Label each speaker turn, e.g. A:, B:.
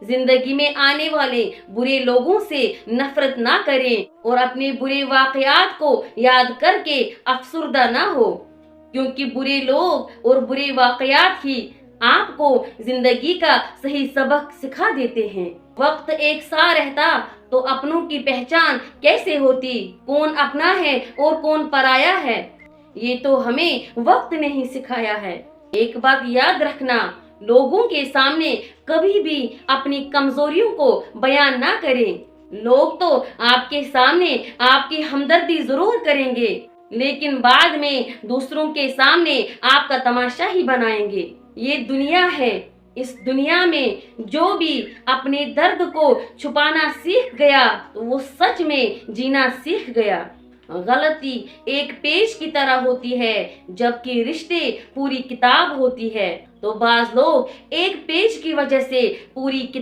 A: जिंदगी में आने वाले बुरे लोगों से नफरत ना करें और अपने बुरे वाकयात को याद करके अफसुर्दा ना हो, क्योंकि बुरे लोग और बुरे वाकयात ही आपको जिंदगी का सही सबक सिखा देते हैं। वक्त एक सा रहता तो अपनों की पहचान कैसे होती, कौन अपना है और कौन पराया है, ये तो हमें वक्त ने ही सिखाया है। एक बात याद रखना, लोगों के सामने कभी भी अपनी कमजोरियों को बयान ना करें। लोग तो आपके सामने आपकी हमदर्दी जरूर करेंगे, लेकिन बाद में दूसरों के सामने आपका तमाशा ही बनाएंगे। ये दुनिया है, इस दुनिया में जो भी अपने दर्द को छुपाना सीख गया तो वो सच में जीना सीख गया। गलती एक पेज की तरह होती है, जबकि रिश्ते पूरी किताब होती है। तो बाज लोग एक पेज की वजह से पूरी